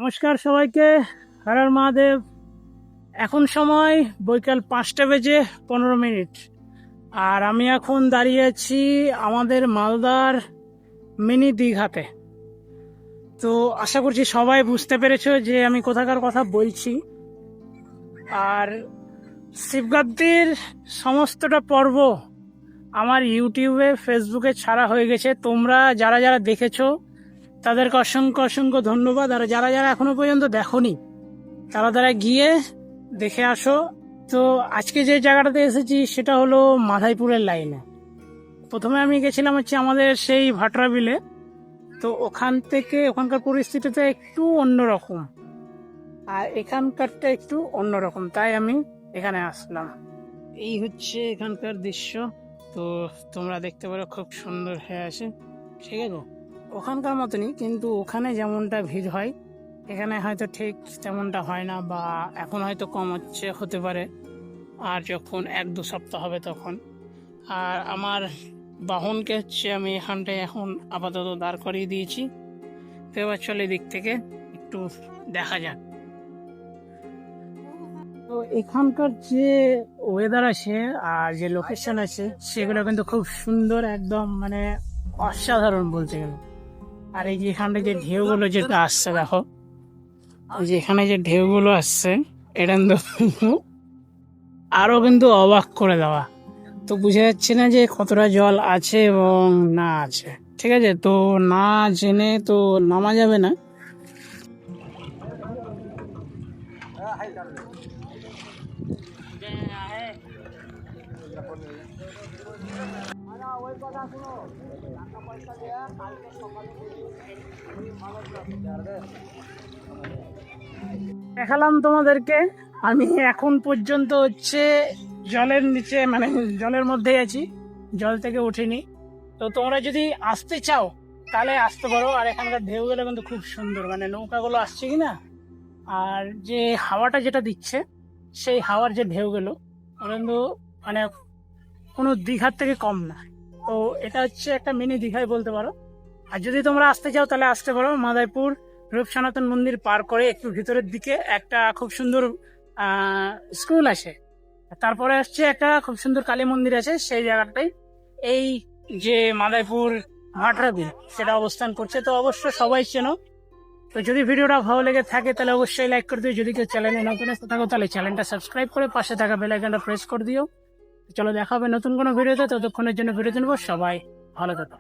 নমস্কার সবাইকে, হর হর মহাদেব। এখন সময় বৈকাল 5:15 আর আমি এখন দাঁড়িয়ে আছি আমাদের মালদার মিনি দীঘাতে। তো আশা করছি সবাই বুঝতে পেরেছো যে আমি কোথাকার কথা বলছি। আর শিবগাদ্দির সমস্তটা পর্ব আমার ইউটিউবে ফেসবুকে ছাড়া হয়ে গেছে। তোমরা যারা যারা দেখেছো তাদেরকে অসংখ্য অসংখ্য ধন্যবাদ। আর যারা যারা এখনো পর্যন্ত দেখোনি তারা গিয়ে দেখে আসো। তো আজকে যে জায়গাটাতে এসেছি সেটা হলো মাধাইপুরের লাইনে। প্রথমে আমি গেছিলাম আমাদের সেই ভাটরা বিলে। তো ওখান থেকে ওখানকার পরিস্থিতিটা একটু অন্যরকম, আর এখানকারটা একটু অন্যরকম, তাই আমি এখানে আসলাম। এই হচ্ছে এখানকার দৃশ্য। তো তোমরা দেখতে পারো খুব সুন্দর হয়ে আছে, ঠিক আছে। ওখানকার মতনই, কিন্তু ওখানে যেমনটা ভিড় হয় এখানে হয়তো ঠিক তেমনটা হয় না, বা এখন হয়তো কম হতে পারে। আর যখন 1-2 সপ্তাহ হবে তখন। আর আমার বাহনকে আমি এখানটায় এখন আপাতত দাঁড় করিয়ে দিয়েছি। তো এবার চলে দিক থেকে একটু দেখা যাক। তো এখানকার যে ওয়েদার আছে আর যে লোকেশন আছে সেগুলো কিন্তু খুব সুন্দর, একদম মানে অসাধারণ বলতে গেলে। আর এই যে এখানটা যে ঢেউগুলো যেটা আসছে, দেখো এই যে এখানে যে ঢেউগুলো আসছে, এটা কিন্তু আরো কিন্তু অবাক করে দেওয়া। তো বুঝে যাচ্ছে না যে কতটা জল আছে এবং না আছে, ঠিক আছে। তো না জেনে তো নামা যাবে না। দেখালাম তোমাদেরকে। আমি এখন পর্যন্ত জলের নিচে, মানে জলের মধ্যেই আছি, জল থেকে উঠিনি। তো তোমরা যদি আসতে চাও তাহলে আসতে পারো। আর এখানকার ঢেউগুলো কিন্তু খুব সুন্দর, মানে নৌকাগুলো আসছে কিনা, আর যে হাওয়াটা যেটা দিচ্ছে সেই হাওয়ার যে ঢেউগুলো কিন্তু মানে কোনো দীঘার থেকে কম না। তো এটা একটা মিনি দীঘাই বলতে পারো। আর যদি তোমরা আসতে চাও তাহলে আসতে পারো। মাদারীপুর রূপ সনাতন মন্দির পার করে একটু ভিতরের দিকে একটা খুব সুন্দর স্কুল আছে, তারপরে একটা খুব সুন্দর কালী মন্দির আছে। সেই জায়গাটাই এই যে মাদারীপুর ভাটরা বিল সেটা অবস্থান করছে। তো অবশ্যই সবাই চেনো। তো যদি ভিডিওটা ভালো লেগে থাকে তাহলে অবশ্যই লাইক করে দিও। যদি কেউ চ্যানেলে নতুন এসে থাকো তাহলে চ্যানেলটা সাবস্ক্রাইব করে পাশে থাকা বেল আইকনটা প্রেস করে দিও। চলো দেখা হবে নতুন কোনো ভিডিওতে। ততক্ষণের জন্য ভিডিও নেবো। সবাই ভালো থাকো।